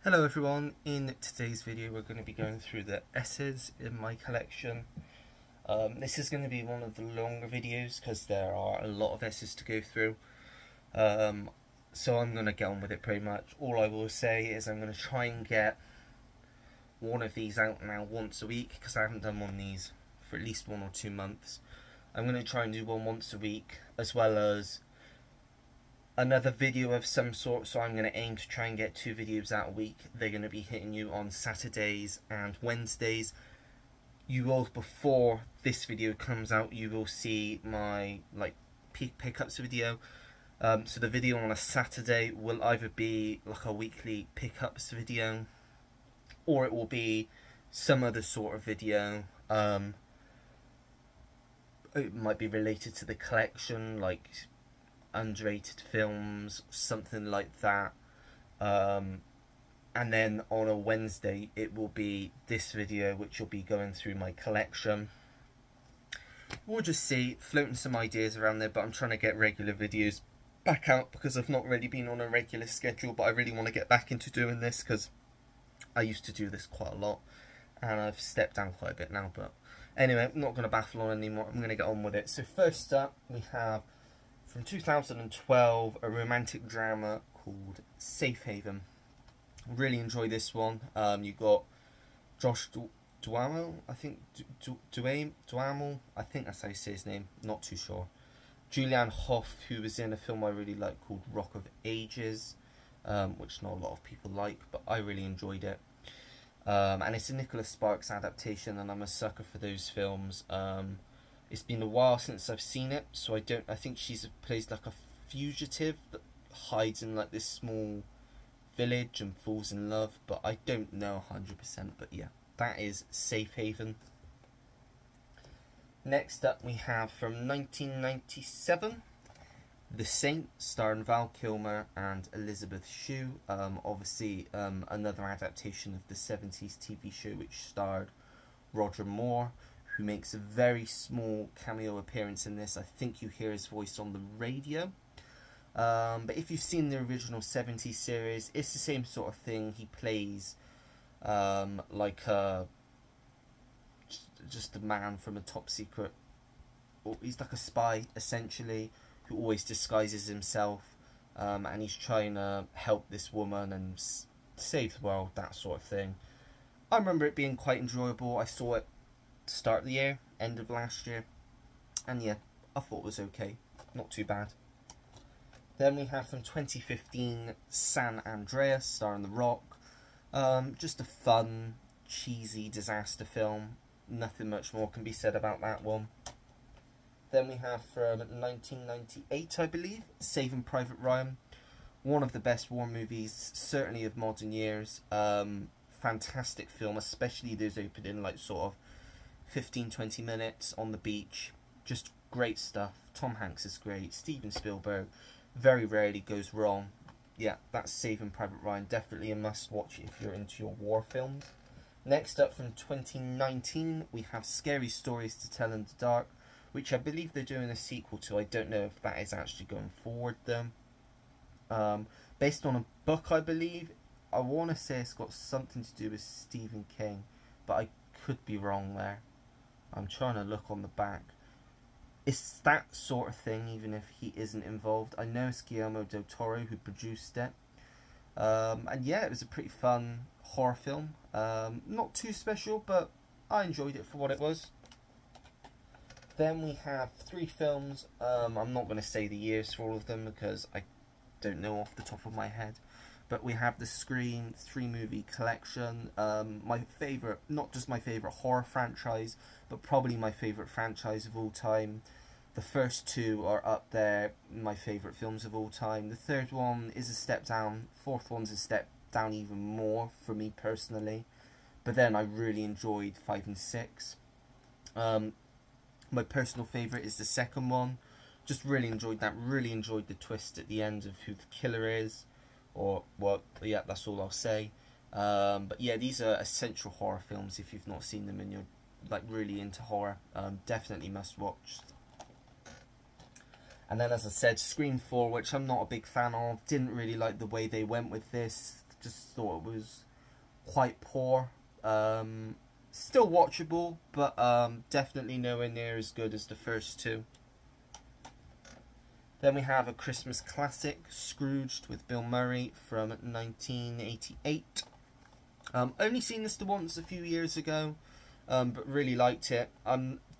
Hello everyone, in today's video we're going to be going through the S's in my collection. This is going to be one of the longer videos because there are a lot of S's to go through. So I'm going to get on with it pretty much. All I will say is I'm going to try and get one of these out now once a week because I haven't done one of these for at least 1 or 2 months. I'm going to try and do one once a week as well as another video of some sort, so I'm going to aim to try and get 2 videos out a week. They're going to be hitting you on Saturdays and Wednesdays. You will, before this video comes out, you will see my pickups video. So the video on a Saturday will either be like a weekly pickups video, or it will be some other sort of video. It might be related to the collection, like underrated films, something like that. And then on a Wednesday it will be this video, which will be going through my collection. We'll just see, floating some ideas around there, but I'm trying to get regular videos back out because I've not really been on a regular schedule, but I really want to get back into doing this because I used to do this quite a lot and I've stepped down quite a bit now. But anyway, I'm not going to baffle on anymore, I'm going to get on with it. So first up we have from 2012, a romantic drama called Safe Haven. Really enjoy this one. You got Josh Duhamel, I think, Duhamel, I think that's how you say his name, not too sure. Julianne Hough, who was in a film I really like called Rock of Ages, which not a lot of people like, but I really enjoyed it. And it's a Nicholas Sparks adaptation, and I'm a sucker for those films. It's been a while since I've seen it, so I think she plays like a fugitive that hides in like this small village and falls in love, but I don't know 100%, but yeah, that is Safe Haven. Next up we have from 1997, The Saint, starring Val Kilmer and Elizabeth Shue. Obviously another adaptation of the 70s TV show which starred Roger Moore, who makes a very small cameo appearance in this. I think you hear his voice on the radio. But if you've seen the original 70s series, it's the same sort of thing. He plays just a man from a top secret, or he's like a spy essentially, who always disguises himself, and he's trying to help this woman and save the world, that sort of thing. I remember it being quite enjoyable. I saw it start of the year, end of last year, and yeah, I thought it was okay, not too bad. Then we have from 2015 San Andreas, starring The Rock. Just a fun, cheesy disaster film. Nothing much more can be said about that one. Then we have from 1998, I believe, Saving Private Ryan. One of the best war movies, certainly of modern years. Fantastic film, especially those opening like sort of 15-20 minutes on the beach. Just great stuff. Tom Hanks is great. Steven Spielberg very rarely goes wrong. Yeah, that's Saving Private Ryan. Definitely a must watch if you're into your war films. Next up from 2019 we have Scary Stories to Tell in the Dark, which I believe they're doing a sequel to. I don't know if that is actually going forward though. Based on a book, I believe. I want to say it's got something to do with Stephen King, but I could be wrong there. I'm trying to look on the back. It's that sort of thing, even if he isn't involved. I know it's Guillermo del Toro who produced it. And yeah, it was a pretty fun horror film. Not too special, but I enjoyed it for what it was. Then we have 3 films. I'm not going to say the years for all of them because I don't know off the top of my head. But we have the Scream 3-movie collection. My favourite, not just my favourite horror franchise, but probably my favourite franchise of all time. The first 2 are up there, my favourite films of all time. The third one is a step down. Fourth one's a step down even more for me personally. But then I really enjoyed 5 and 6. My personal favourite is the second one. Just really enjoyed that. Really enjoyed the twist at the end of who the killer is. Or, well, yeah, that's all I'll say. But yeah, these are essential horror films if you've not seen them and you're like really into horror. Definitely must watch. And then, as I said, Scream 4, which I'm not a big fan of. Didn't really like the way they went with this. just thought it was quite poor. Still watchable, but definitely nowhere near as good as the first two. Then we have a Christmas classic, Scrooged, with Bill Murray from 1988. Only seen this once a few years ago, but really liked it.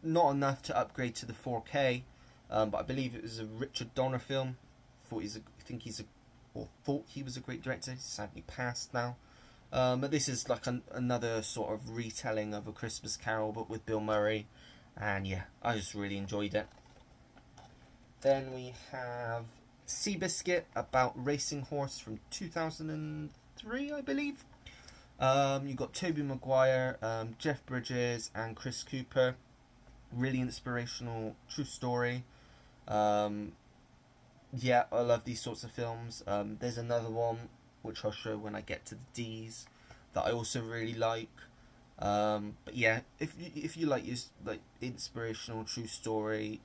Not enough to upgrade to the 4K, but I believe it was a Richard Donner film. Thought he was a great director. He's sadly passed now. But this is like another sort of retelling of A Christmas Carol, but with Bill Murray. And yeah, I just really enjoyed it. Then we have Seabiscuit, about racing horse, from 2003, I believe. You've got Tobey Maguire, Jeff Bridges, and Chris Cooper. Really inspirational, true story. Yeah, I love these sorts of films. There's another one, which I'll show when I get to the D's, that I also really like. But yeah, if you like inspirational, true story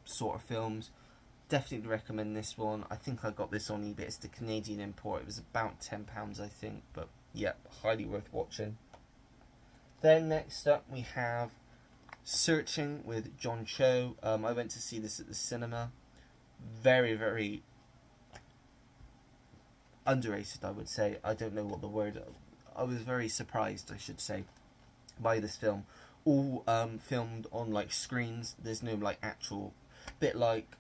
sort of films, definitely recommend this one. I think I got this on eBay. It's the Canadian import. It was about £10, I think, but yeah, highly worth watching. Then next up we have Searching with John Cho. I went to see this at the cinema. Very, very underrated, I would say. I don't know what the word. I was very surprised, I should say, by this film. All filmed on like screens. There's no like actual bit like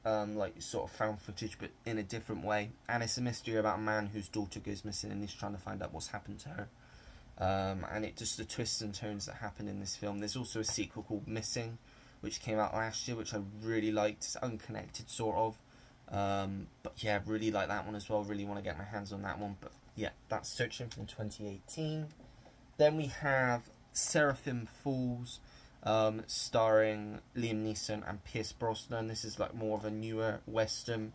sort of found footage, but in a different way. And it's a mystery about a man whose daughter goes missing, and he's trying to find out what's happened to her. And it just the twists and turns that happen in this film. There's also a sequel called Missing, which came out last year, which I really liked. It's unconnected sort of, but yeah, really like that one as well. Really want to get my hands on that one. But yeah, that's Searching from 2018. Then we have Seraphim Falls, starring Liam Neeson and Pierce Brosnan. This is like more of a newer western,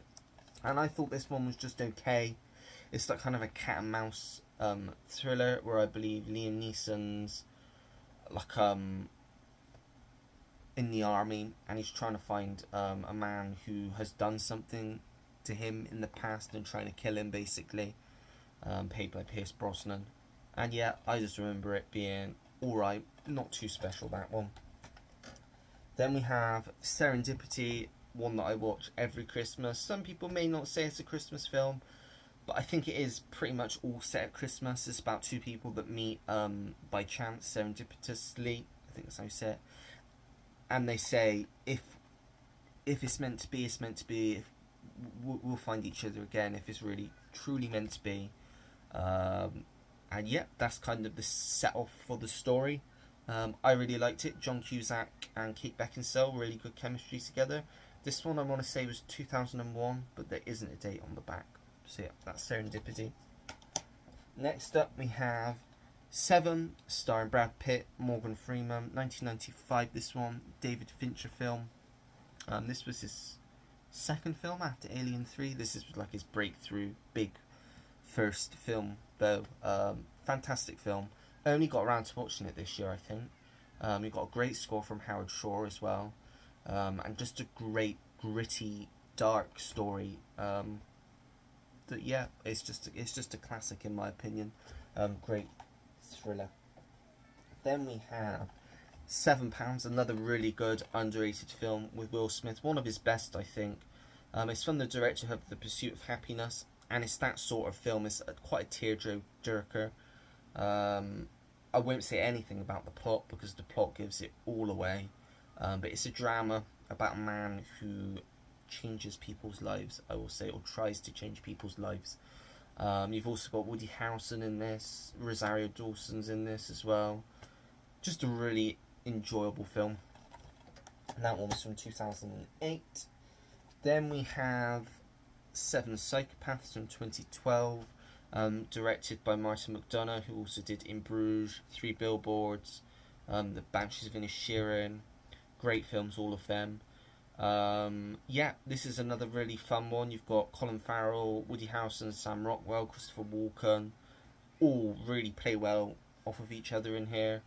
and I thought this one was just okay. It's like kind of a cat and mouse thriller, where I believe Liam Neeson's like in the army, and he's trying to find a man who has done something to him in the past and trying to kill him, basically. Played by Pierce Brosnan. And yeah, I just remember it being alright, not too special, that one. Then we have Serendipity, one that I watch every Christmas. Some people may not say it's a Christmas film, but I think it is pretty much all set at Christmas. It's about two people that meet by chance, serendipitously, I think that's how you say it. And they say, if it's meant to be, it's meant to be. If we'll find each other again if it's really, truly meant to be. And yeah, that's kind of the set-off for the story. I really liked it. John Cusack and Kate Beckinsale, really good chemistry together. This one I want to say was 2001, but there isn't a date on the back. So yeah, that's Serendipity. Next up we have Seven, starring Brad Pitt, Morgan Freeman, 1995 this one, David Fincher film. This was his second film after Alien 3. This is like his breakthrough, big first film though. Fantastic film. Only got around to watching it this year, I think. We got a great score from Howard Shore as well, and just a great, gritty, dark story. That yeah, it's just a classic in my opinion. Great thriller. Then we have £7, another really good underrated film with Will Smith, one of his best, I think. It's from the director of The Pursuit of Happiness, and it's that sort of film. It's quite a tear-jerker. I won't say anything about the plot because the plot gives it all away. But it's a drama about a man who changes people's lives, I will say, or tries to change people's lives. You've also got Woody Harrelson in this, Rosario Dawson's in this as well. Just a really enjoyable film. And that one was from 2008. Then we have Seven Psychopaths from 2012, directed by Martin McDonagh, who also did In Bruges, Three Billboards, The Banshees of Inisherin. Great films, all of them. Yeah, this is another really fun one. You've got Colin Farrell, Woody Harrelson, Sam Rockwell, Christopher Walken. All really play well off of each other in here.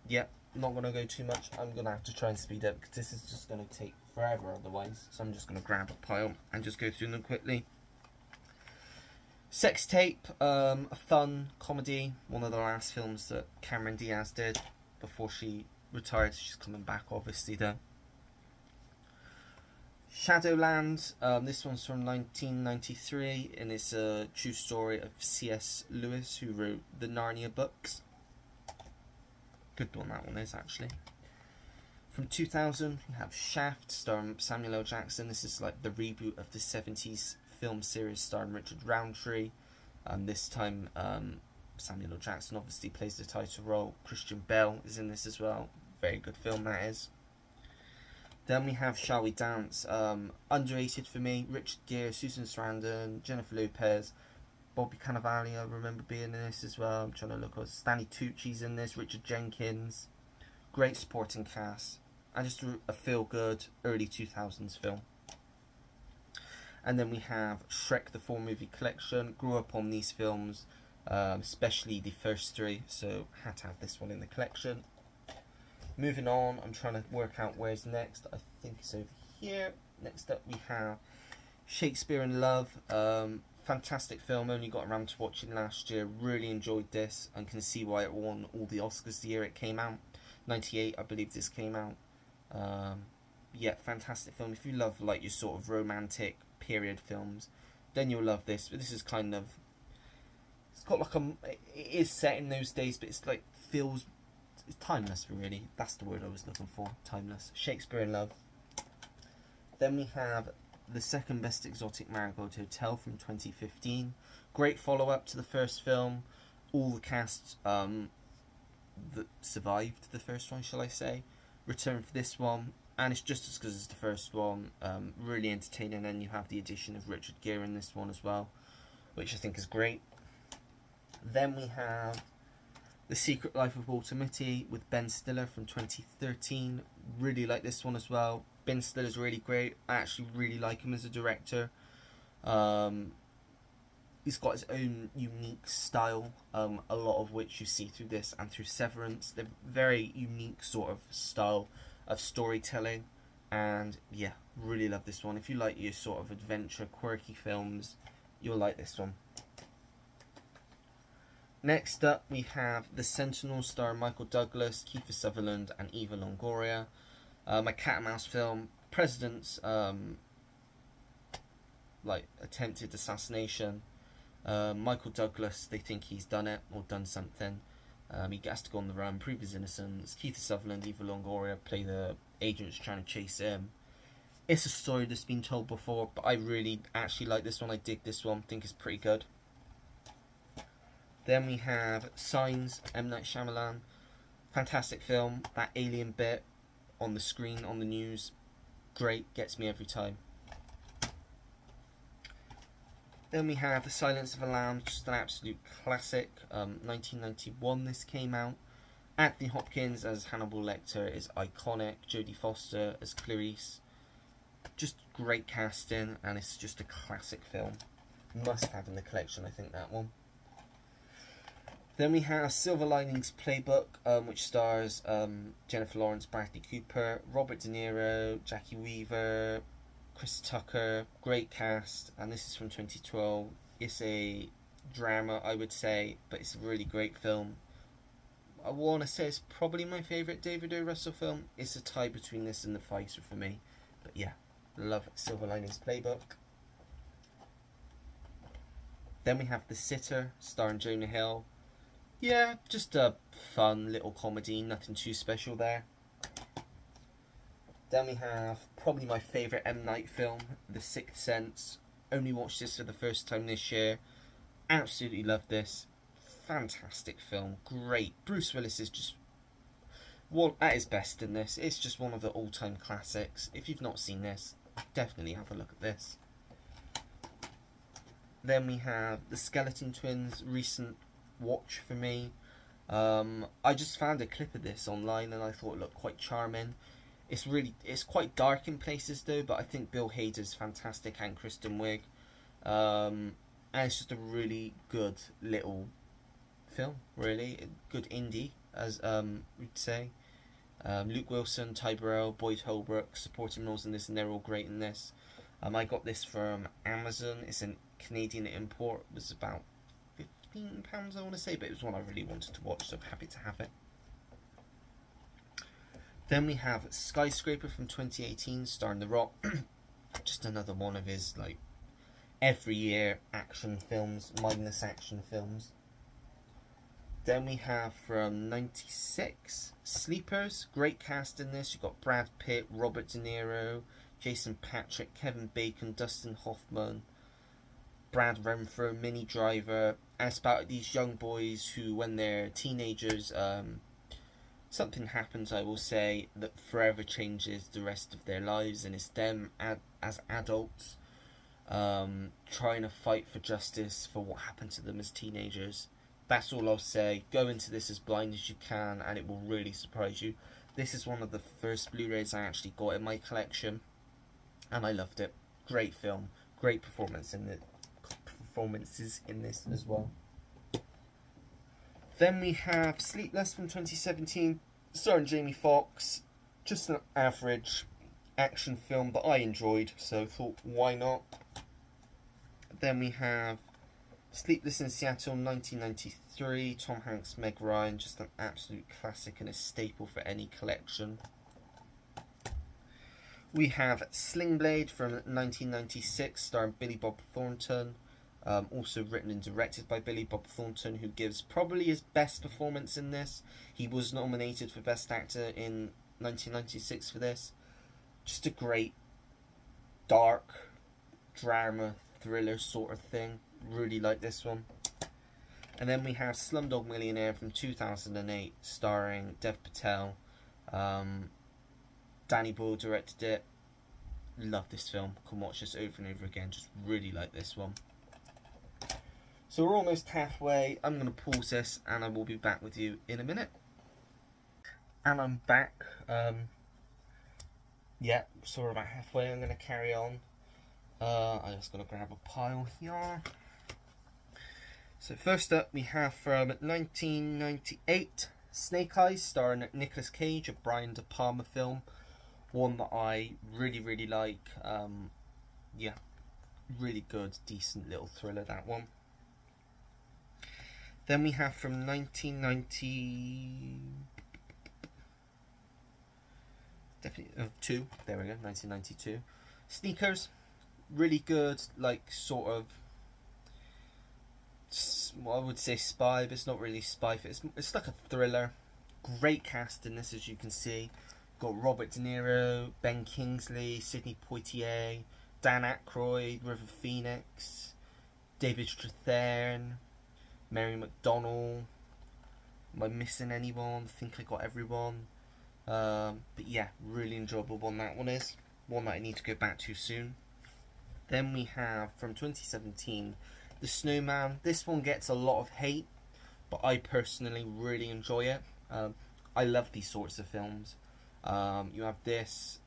Yeah, not going to go too much. I'm going to have to try and speed up because this is just going to take forever otherwise. So I'm just going to grab a pile and just go through them quickly. Sex Tape, a fun comedy, one of the last films that Cameron Diaz did before she retired. She's coming back, obviously, though. Shadowland, this one's from 1993, and it's a true story of C.S. Lewis, who wrote the Narnia books. Good one that one is, actually. From 2000, we have Shaft, starring Samuel L. Jackson. This is like the reboot of the 70s film series starring Richard Roundtree. This time, Samuel L. Jackson obviously plays the title role. Christian Bale is in this as well. Very good film, that is. Then we have Shall We Dance, underrated for me. Richard Gere, Susan Sarandon, Jennifer Lopez, Bobby Cannavale, I remember being in this as well. I'm trying to look at Stanley Tucci's in this, Richard Jenkins. Great supporting cast. And just a feel-good early 2000s film. And then we have Shrek, the 4-movie collection. Grew up on these films, especially the first 3, so had to have this one in the collection. Moving on, I'm trying to work out where's next. I think it's over here. Next up we have Shakespeare in Love. Fantastic film, only got around to watching last year. Really enjoyed this and can see why it won all the Oscars the year it came out. 98, I believe this came out. Yeah, fantastic film. If you love like your sort of romantic period films, then you'll love this. But this is kind of, it's got like it is set in those days, but it's like feels, it's timeless, really. That's the word I was looking for, timeless. Shakespeare in Love. Then we have the second best exotic Marigold Hotel from 2015. Great follow-up to the first film. All the cast that survived the first one, shall I say, return for this one, and it's just as good as the first one. Really entertaining, and you have the addition of Richard Gere in this one as well, which I think is great. Then we have The Secret Life of Walter Mitty with Ben Stiller from 2013. Really like this one as well. Ben Stiller's really great. I actually really like him as a director. He's got his own unique style, a lot of which you see through this and through Severance. They're very unique sort of style of storytelling, and yeah, really love this one. If you like your sort of adventure, quirky films, you'll like this one. Next up, we have The Sentinel, starring Michael Douglas, Kiefer Sutherland, and Eva Longoria. My cat and mouse film, President's like attempted assassination. Michael Douglas, they think he's done it or done something. He gets to go on the run, prove his innocence. Kiefer Sutherland, Eva Longoria play the agents trying to chase him. It's a story that's been told before, but I really actually like this one. I dig this one. Think it's pretty good. Then we have Signs, M. Night Shyamalan. Fantastic film. That alien bit on the screen, on the news, great, gets me every time. Then we have The Silence of the Lambs, just an absolute classic. 1991 this came out. Anthony Hopkins as Hannibal Lecter is iconic. Jodie Foster as Clarice. Just great casting, and it's just a classic film. Must have in the collection, I think, that one. Then we have Silver Linings Playbook, which stars Jennifer Lawrence, Bradley Cooper, Robert De Niro, Jackie Weaver, Chris Tucker. Great cast, and this is from 2012. It's a drama, I would say, but it's a really great film. I want to say it's probably my favourite David O. Russell film. It's a tie between this and The Fighter for me. But yeah, love Silver Linings Playbook. Then we have The Sitter, starring Jonah Hill. Yeah, just a fun little comedy, nothing too special there. Then we have probably my favourite M. Night film, The Sixth Sense. Only watched this for the first time this year. Absolutely love this. Fantastic film, great. Bruce Willis is just at his best in this. It's just one of the all-time classics. If you've not seen this, definitely have a look at this. Then we have The Skeleton Twins, recent watch for me. I just found a clip of this online and I thought it looked quite charming. It's quite dark in places though, but I think Bill Hader's fantastic and Kristen Wiig. And it's just a really good little film, really. Good indie, as we'd say. Luke Wilson, Ty Burrell, Boyd Holbrook, supporting roles in this, and they're all great in this. I got this from Amazon. It's a Canadian import. It was about £15, I want to say, but it was one I really wanted to watch, so happy to have it. Then we have Skyscraper from 2018, starring The Rock. Just another one of his, like, every year action films, mindless action films. Then we have from 96, Sleepers. Great cast in this. You've got Brad Pitt, Robert De Niro, Jason Patric, Kevin Bacon, Dustin Hoffman, Brad Renfro, Minnie Driver. And it's about these young boys who, when they're teenagers, something happens, I will say, that forever changes the rest of their lives, and it's them as adults trying to fight for justice for what happened to them as teenagers. That's all I'll say. Go into this as blind as you can, and it will really surprise you. This is one of the first Blu-rays I actually got in my collection, and I loved it. Great film, great performances in this as well. Then we have Sleepless from 2017, starring Jamie Foxx. Just an average action film that I enjoyed, so thought, why not? Then we have Sleepless in Seattle, 1993, Tom Hanks, Meg Ryan. Just an absolute classic and a staple for any collection. We have Sling Blade from 1996, starring Billy Bob Thornton. Also written and directed by Billy Bob Thornton, who gives probably his best performance in this. He was nominated for Best Actor in 1996 for this. Just a great, dark, drama, thriller sort of thing. Really like this one. And then we have Slumdog Millionaire from 2008, starring Dev Patel. Danny Boyle directed it. Love this film. Can watch this over and over again. Just really like this one. So we're almost halfway. I'm going to pause this and I will be back with you in a minute. And I'm back. Yeah, so we're about halfway. I'm going to carry on. I'm just going to grab a pile here. So first up we have from 1998, Snake Eyes, starring Nicolas Cage, a Brian De Palma film. One that I really like. Yeah, really good, decent little thriller, that one. Then we have from 1992, there we go, 1992, Sneakers. Really good, like, sort of, well, I would say spy, but it's not really spy. It's like a thriller. Great cast in this, as you can see. Got Robert De Niro, Ben Kingsley, Sidney Poitier, Dan Aykroyd, River Phoenix, David Strathairn, Mary McDonnell. Am I missing anyone? I think I got everyone. But yeah, really enjoyable one that one is. One that I need to go back to soon. Then we have from 2017, The Snowman. This one gets a lot of hate, but I personally really enjoy it. I love these sorts of films. You have this.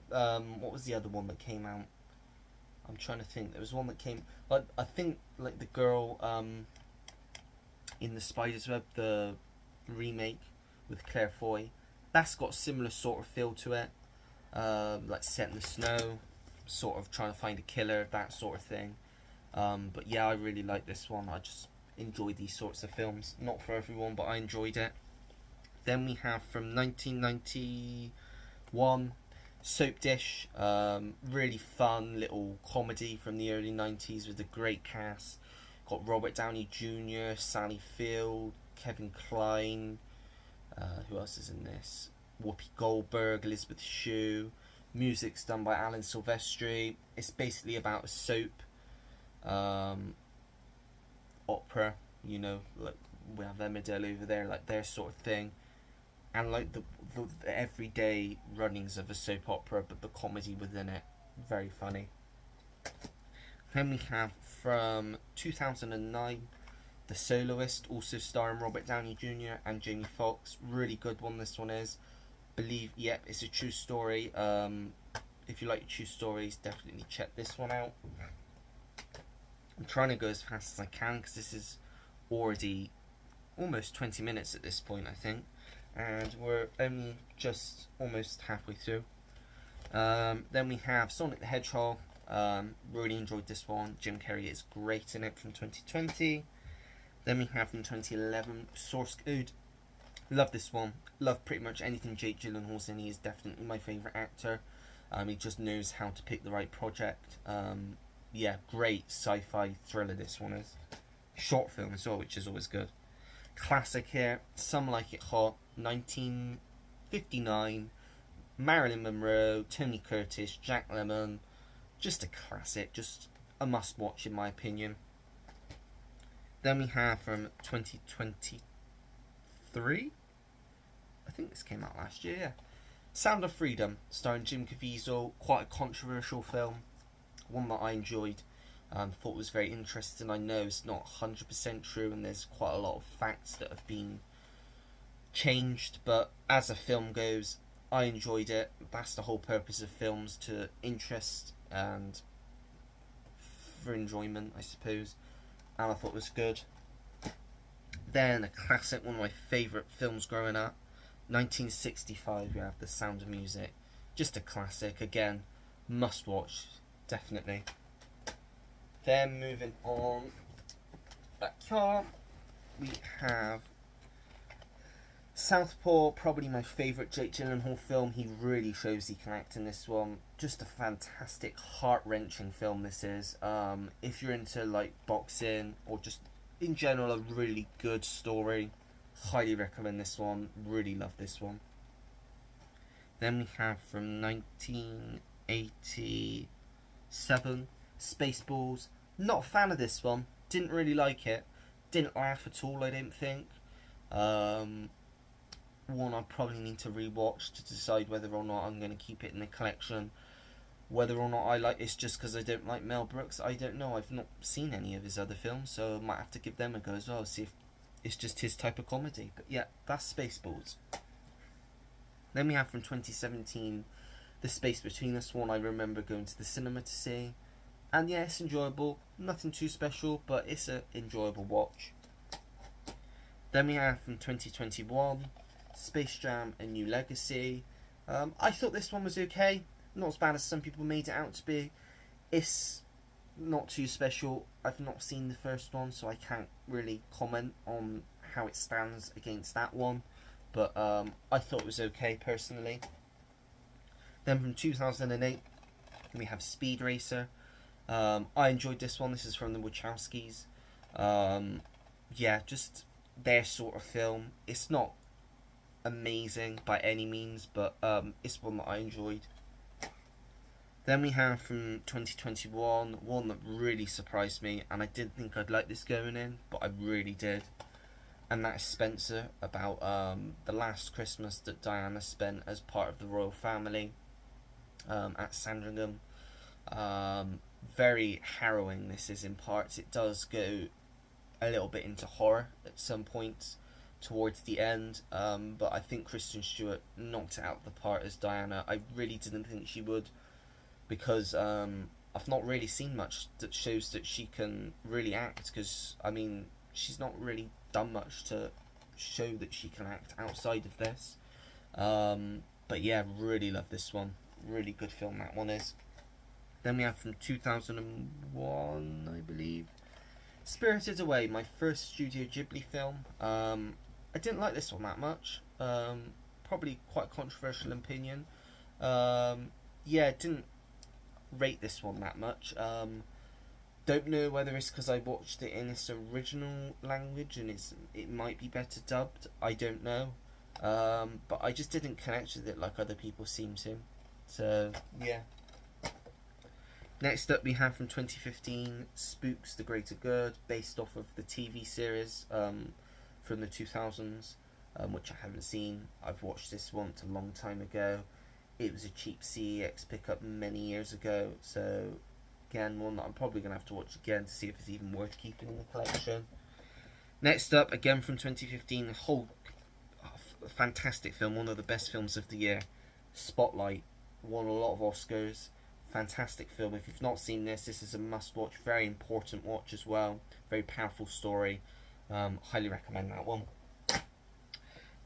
What was the other one that came out? I'm trying to think. There was one that came. Like, I think, like, the girl in the Spider's Web, the remake with Claire Foy. That's got a similar sort of feel to it. Like, set in the snow, sort of trying to find a killer, that sort of thing. But yeah, I really like this one. I just enjoy these sorts of films. Not for everyone, but I enjoyed it. Then we have from 1991, Soap Dish. Really fun little comedy from the early 90s with a great cast. Got Robert Downey Jr., Sally Field, Kevin Kline. Who else is in this? Whoopi Goldberg, Elizabeth Shue. Music's done by Alan Silvestri. It's basically about a soap opera, you know, like we have Emmerdale over there, like their sort of thing, and like the everyday runnings of a soap opera, but the comedy within it, very funny. Then we have from 2009, The Soloist, also starring Robert Downey Jr. and Jamie Foxx. Really good one this one is. Yep, it's a true story. If you like true stories, definitely check this one out. I'm trying to go as fast as I can because this is already almost 20 minutes at this point, I think, and we're only just almost halfway through. Then we have Sonic the Hedgehog, Really enjoyed this one. Jim Carrey is great in it, from 2020. Then we have from 2011, Source Code. Love this one. Love pretty much anything Jake Gyllenhaal's in. He is definitely my favourite actor. He just knows how to pick the right project. Yeah, great sci-fi thriller this one is. Short film as well, which is always good. Classic here, Some Like It Hot, 1959. Marilyn Monroe, Tony Curtis, Jack Lemmon. Just a classic, just a must-watch in my opinion. Then we have from 2023, I think this came out last year, yeah. Sound of Freedom, starring Jim Caviezel. Quite a controversial film, one that I enjoyed. Thought was very interesting. I know it's not 100% true and there's quite a lot of facts that have been changed, but as a film goes, I enjoyed it. That's the whole purpose of films, to interest and for enjoyment, I suppose. And I thought it was good. Then a classic, one of my favourite films growing up, 1965, we have The Sound of Music. Just a classic, again, must watch, definitely. Then moving on, back here, we have Southpaw, probably my favourite Jake Gyllenhaal film. He really shows he can act in this one. Just a fantastic, heart-wrenching film this is. If you're into like boxing or just in general a really good story, highly recommend this one. Really love this one. Then we have from 1987, Spaceballs. Not a fan of this one. Didn't really like it. Didn't laugh at all, I don't think. One I probably need to rewatch to decide whether or not I'm going to keep it in the collection. Whether or not I like it's just because I don't like Mel Brooks, I don't know. I've not seen any of his other films, so I might have to give them a go as well, see if it's just his type of comedy. But yeah, that's Spaceballs. Then we have from 2017, The Space Between Us, one I remember going to the cinema to see. And yeah, it's enjoyable. Nothing too special, but it's an enjoyable watch. Then we have from 2021, Space Jam: A New Legacy. I thought this one was okay. Not as bad as some people made it out to be. It's not too special. I've not seen the first one, so I can't really comment on how it stands against that one. But I thought it was okay, personally. Then from 2008, we have Speed Racer. I enjoyed this one. This is from the Wachowskis. Yeah, just their sort of film. It's not amazing by any means, but it's one that I enjoyed. Then we have from 2021, one that really surprised me, and I didn't think I'd like this going in, but I really did. And that is Spencer, about the last Christmas that Diana spent as part of the royal family at Sandringham. Very harrowing this is in parts. It does go a little bit into horror at some points towards the end, but I think Kristen Stewart knocked it out of the part as Diana. I really didn't think she would, because I've not really seen much that shows that she can really act, because I mean she's not really done much to show that she can act outside of this. But yeah, really love this one. Really good film that one is. Then we have from 2001, I believe, Spirited Away, my first Studio Ghibli film. I didn't like this one that much. Probably quite a controversial opinion. Yeah, didn't rate this one that much. Don't know whether it's because I watched it in its original language and it might be better dubbed. I don't know. But I just didn't connect with it like other people seem to. So, yeah. Next up we have from 2015, Spooks the Greater Good, based off of the TV series from the 2000s, which I haven't seen. I've watched this once a long time ago. It was a cheap CEX pickup many years ago, so again, one that I'm probably going to have to watch again to see if it's even worth keeping in the collection. Next up, again from 2015, Hulk, fantastic film, one of the best films of the year. Spotlight, won a lot of Oscars. Fantastic film. If you've not seen this, this is a must-watch. Very important watch as well. Very powerful story. Highly recommend that one.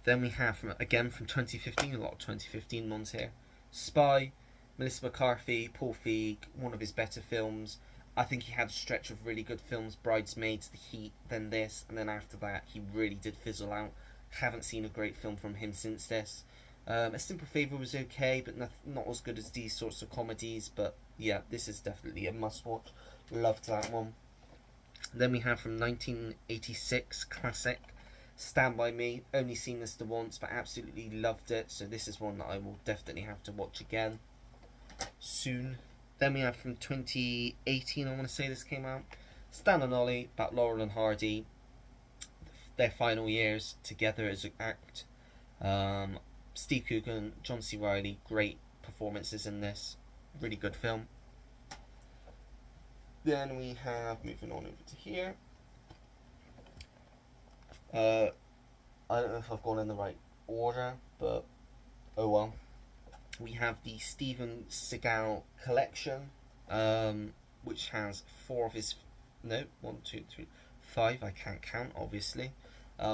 Then we have, again from 2015, a lot of 2015 ones here. Spy, Melissa McCarthy, Paul Feig, one of his better films. I think he had a stretch of really good films, Bridesmaids, The Heat, then this, and then after that he really did fizzle out. Haven't seen a great film from him since this. A Simple Favor was okay, but not as good as these sorts of comedies, but yeah, this is definitely a must-watch. Loved that one. Then we have from 1986, classic, Stand By Me. Only seen this the once, but absolutely loved it, so this is one that I will definitely have to watch again soon. Then we have from 2018, I want to say this came out, Stan and Ollie, about Laurel and Hardy, their final years together as an act. Steve Coogan, John C. Reilly, great performances in this. Really good film. Then we have, moving on over to here. I don't know if I've gone in the right order, but oh well. We have the Steven Seagal Collection, which has 4 of his, no, 1, 2, 3, 5, I can't count obviously,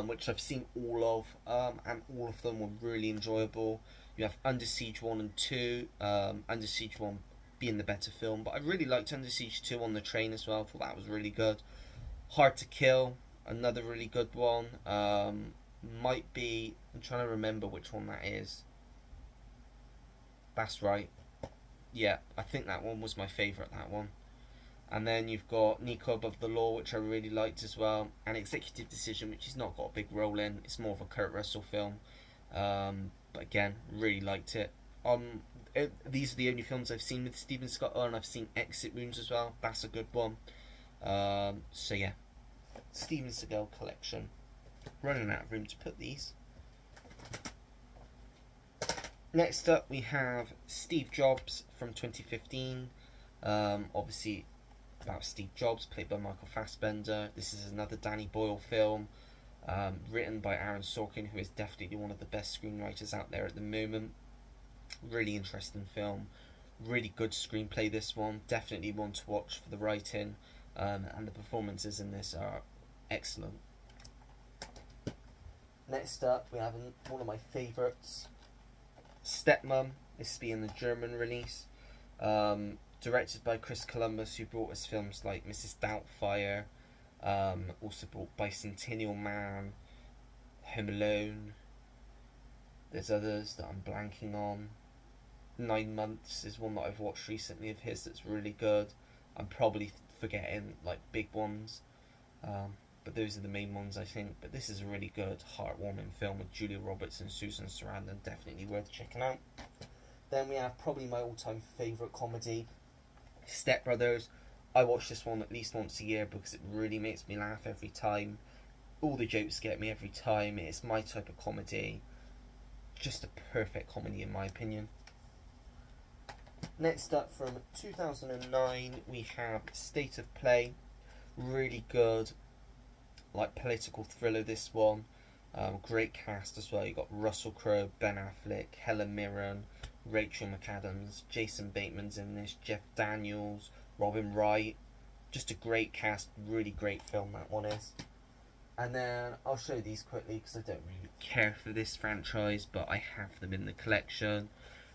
which I've seen all of, and all of them were really enjoyable. You have Under Siege 1 and 2, Under Siege 1 being the better film, but I really liked Under Siege 2 on the train as well, I thought that was really good. Hard to Kill, another really good one, might be, I'm trying to remember which one that is. That's right. Yeah, I think that one was my favourite, that one. And then you've got Nico Above the Law, which I really liked as well. And Executive Decision, which he's not got a big role in. It's more of a Kurt Russell film. But again, really liked it. These are the only films I've seen with Steven Scott. Oh, and I've seen Exit Wounds as well. That's a good one. So yeah, Steven Seagal Collection. Running out of room to put these. Next up we have Steve Jobs from 2015, obviously about Steve Jobs, played by Michael Fassbender. This is another Danny Boyle film, written by Aaron Sorkin, who is definitely one of the best screenwriters out there at the moment. Really interesting film, really good screenplay this one, definitely one to watch for the writing, and the performances in this are excellent. Next up we have one of my favourites, Stepmom, this being the German release, directed by Chris Columbus, who brought us films like Mrs. Doubtfire, also brought Bicentennial Man, Home Alone, there's others that I'm blanking on. 9 Months is one that I've watched recently of his that's really good. I'm probably forgetting like big ones, but those are the main ones I think. But this is a really good, heartwarming film with Julia Roberts and Susan Sarandon, definitely worth checking out. Then we have probably my all-time favourite comedy, Step Brothers. I watch this one at least once a year because it really makes me laugh every time. All the jokes get me every time. It's my type of comedy. Just a perfect comedy in my opinion. Next up from 2009 we have State of Play. Really good, like political thriller this one. Great cast as well. You got Russell Crowe, Ben Affleck, Helen Mirren, Rachel McAdams, Jason Bateman's in this, Jeff Daniels, Robin Wright. Just a great cast, really great film that one is. And then I'll show these quickly because I don't really care for this franchise, but I have them in the collection.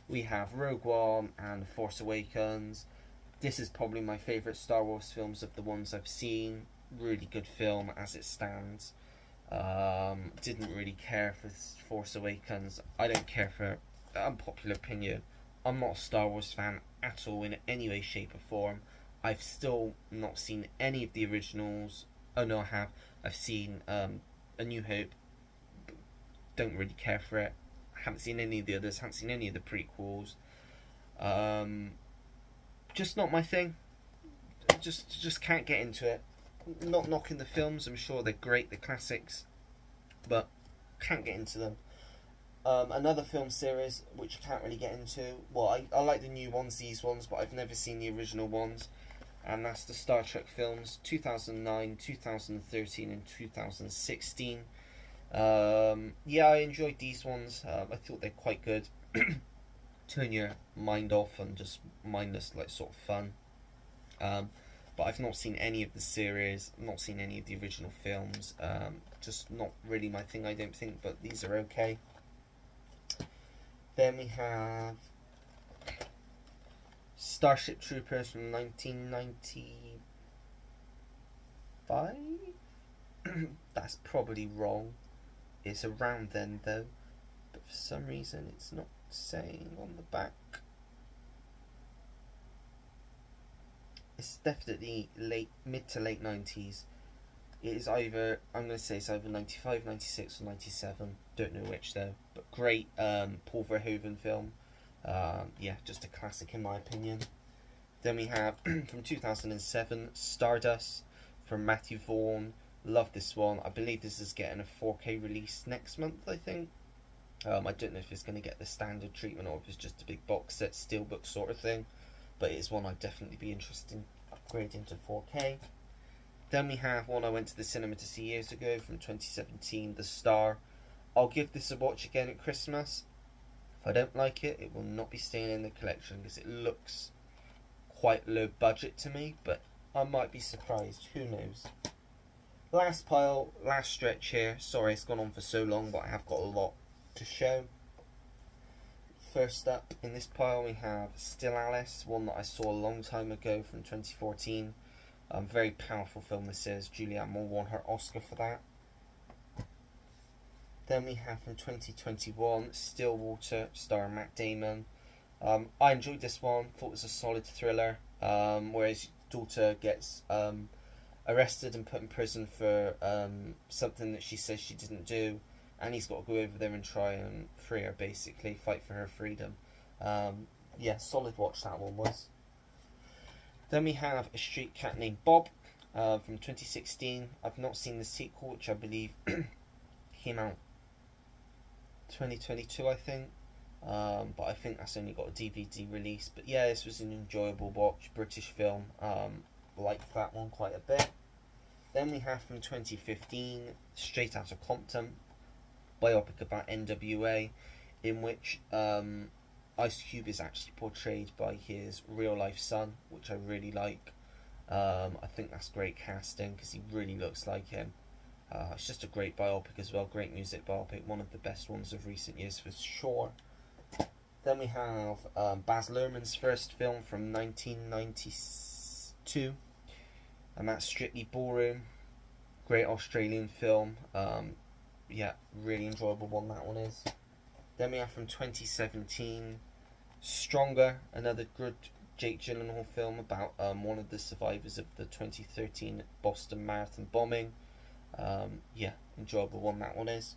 We have Rogue One and Force Awakens. This is probably my favourite Star Wars films of the ones I've seen. Really good film as it stands. Didn't really care for Force Awakens. I don't care for unpopular opinion. I'm not a Star Wars fan at all in any way, shape or form. I've still not seen any of the originals. Oh no, I have. I've seen A New Hope. Don't really care for it. Haven't seen any of the others. Haven't seen any of the prequels. Just not my thing. Just can't get into it. Not knocking the films. I'm sure they're great, the classics, but can't get into them. Another film series which I can't really get into. Well, I like the new ones, these ones, but I've never seen the original ones. And that's the Star Trek films, 2009, 2013 and 2016. Yeah, I enjoyed these ones. I thought they're quite good. Turn your mind off and just mindless, like, sort of fun. But I've not seen any of the series, not seen any of the original films. Just not really my thing, I don't think, but these are okay. Then we have Starship Troopers from 1995? That's probably wrong. It's around then though, but for some reason it's not saying on the back. It's definitely mid to late 90s. It is either, I'm going to say it's either 95, 96 or 97. Don't know which though. But great Paul Verhoeven film. Yeah, just a classic in my opinion. Then we have from 2007, Stardust from Matthew Vaughn. Love this one. I believe this is getting a 4K release next month, I think. I don't know if it's going to get the standard treatment or if it's just a big box set, steelbook sort of thing. But it's one I'd definitely be interested in upgrading to 4K. Then we have one I went to the cinema to see years ago from 2017, The Star. I'll give this a watch again at Christmas. If I don't like it, it will not be staying in the collection because it looks quite low budget to me, but I might be surprised. Who knows? Last pile, last stretch here. Sorry it's gone on for so long, but I have got a lot to show. First up in this pile we have Still Alice, one that I saw a long time ago from 2014. Very powerful film this is. Julianne Moore won her Oscar for that. Then we have from 2021 Stillwater, starring Matt Damon. I enjoyed this one, thought it was a solid thriller, where his daughter gets arrested and put in prison for something that she says she didn't do, and he's got to go over there and try and free her, basically, fight for her freedom. Yeah, solid watch that one was. Then we have A Street Cat Named Bob from 2016. I've not seen the sequel, which I believe came out 2022, I think. But I think that's only got a DVD release. But yeah, this was an enjoyable watch, British film. Liked that one quite a bit. Then we have from 2015 Straight Outta Compton, biopic about NWA, in which Ice Cube is actually portrayed by his real life son, which I really like. I think that's great casting because he really looks like him. It's just a great biopic as well, great music biopic, one of the best ones of recent years for sure. Then we have Baz Luhrmann's first film from 1992, and that's Strictly Ballroom. Great Australian film. Yeah, really enjoyable one that one is. Then we have from 2017 Stronger, another good Jake Gyllenhaal film about one of the survivors of the 2013 Boston Marathon bombing. Yeah, enjoyable one that one is.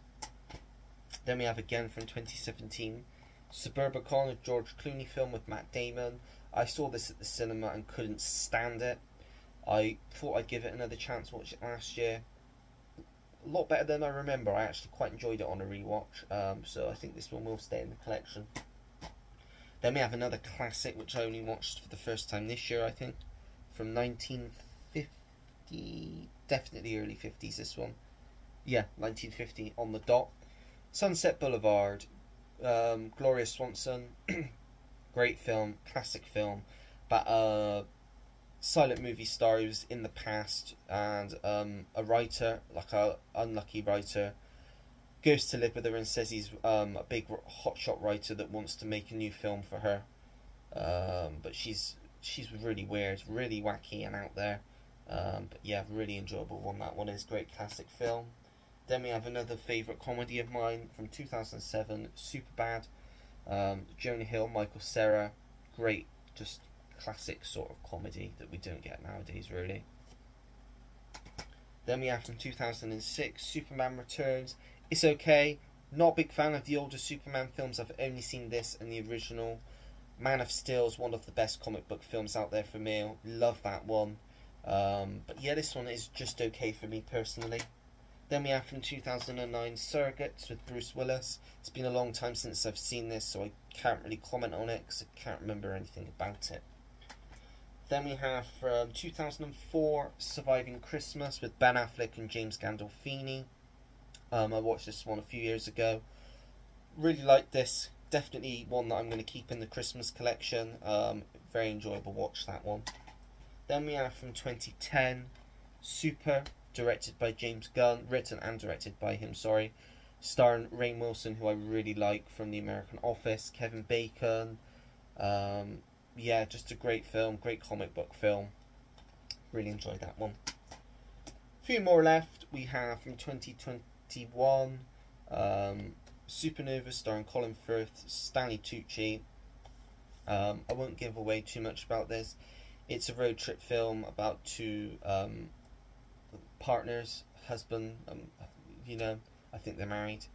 Then we have again from 2017 Suburbicon, a George Clooney film with Matt Damon. I saw this at the cinema and couldn't stand it. I thought I'd give it another chance, watch it last year. A lot better than I remember. I actually quite enjoyed it on a rewatch, so I think this one will stay in the collection. Then we have another classic which I only watched for the first time this year, I think, from 1950, definitely early 50s this one. Yeah, 1950 on the dot. Sunset Boulevard, Gloria Swanson, great film, classic film, but silent movie star who was in the past, and a writer, like a unlucky writer, goes to live with her and says he's a big hotshot writer that wants to make a new film for her, but she's really weird, really wacky and out there, but yeah, really enjoyable one that one is. Great classic film. Then we have another favourite comedy of mine from 2007, Superbad. Jonah Hill, Michael Cera, great, just classic sort of comedy that we don't get nowadays, really. Then we have from 2006, Superman Returns. It's okay, not a big fan of the older Superman films. I've only seen this and the original. Man of Steel is one of the best comic book films out there for me. Love that one. But yeah, this one is just okay for me personally. Then we have from 2009 Surrogates with Bruce Willis. It's been a long time since I've seen this, so I can't really comment on it because I can't remember anything about it. Then we have from 2004 Surviving Christmas with Ben Affleck and James Gandolfini. I watched this one a few years ago. Really liked this. Definitely one that I'm going to keep in the Christmas collection. Very enjoyable watch, that one. Then we have from 2010 Super, directed by James Gunn, written and directed by him, sorry, starring Rainn Wilson, who I really like from The American Office, Kevin Bacon, yeah, just a great film, great comic book film. Really enjoyed that one. A few more left. We have from 2021, Supernova starring Colin Firth, Stanley Tucci. I won't give away too much about this. It's a road trip film about two partners, husband, you know, I think they're married,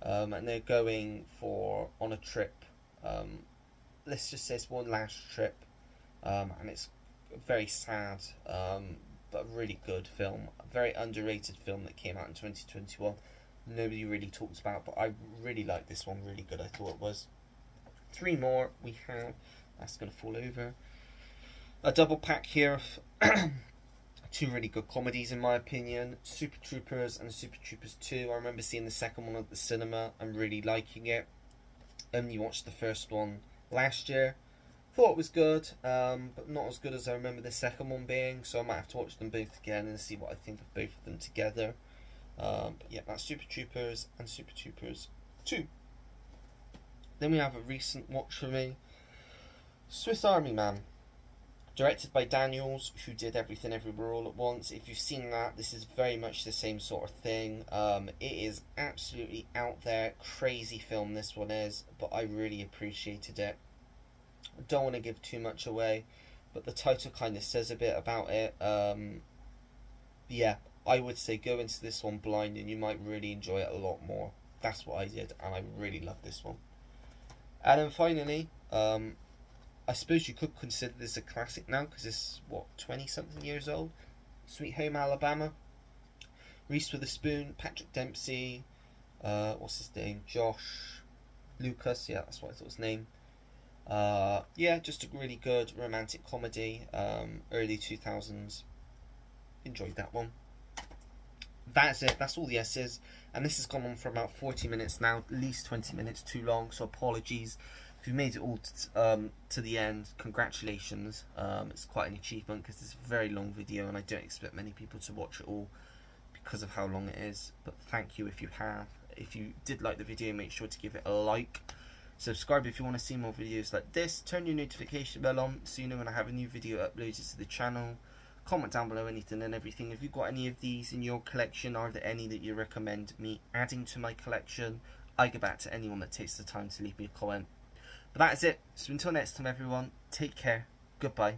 and they're going on a trip. Let's just say it's one last trip, and it's very sad, but a really good film, a very underrated film that came out in 2021. Nobody really talks about, but I really like this one. Really good, I thought it was. 3 more we have. That's going to fall over. A double pack here of 2 really good comedies in my opinion. Super Troopers and Super Troopers 2. I remember seeing the second one at the cinema and really liking it. You watched the first one last year. Thought it was good, but not as good as I remember the second one being, so I might have to watch them both again and see what I think of both of them together. But yeah, that's Super Troopers and Super Troopers 2. Then we have a recent watch for me, Swiss Army Man, directed by Daniels, who did Everything Everywhere All at Once. If you've seen that, this is very much the same sort of thing. It is absolutely out there, crazy film this one is, but I really appreciated it. I don't want to give too much away, but the title kind of says a bit about it. Yeah, I would say go into this one blind and you might really enjoy it a lot more. That's what I did, and I really love this one. And then finally, I suppose you could consider this a classic now, because it's, what, 20-something years old? Sweet Home Alabama. Reese Witherspoon, Patrick Dempsey, what's his name? Josh Lucas, yeah, that's what I thought his name. Yeah, just a really good romantic comedy, early 2000s. Enjoyed that one. That's it, that's all the S's, and this has gone on for about 40 minutes now, at least 20 minutes too long, so apologies. If you made it all to the end, congratulations. It's quite an achievement because it's a very long video and I don't expect many people to watch it all because of how long it is, but thank you if you have. If you did like the video, make sure to give it a like. Subscribe if you want to see more videos like this. Turn your notification bell on so you know when I have a new video uploaded to the channel. Comment down below anything and everything. If you've got any of these in your collection, are there any that you recommend me adding to my collection? I go back to anyone that takes the time to leave me a comment. But that is it. So until next time everyone, take care. Goodbye.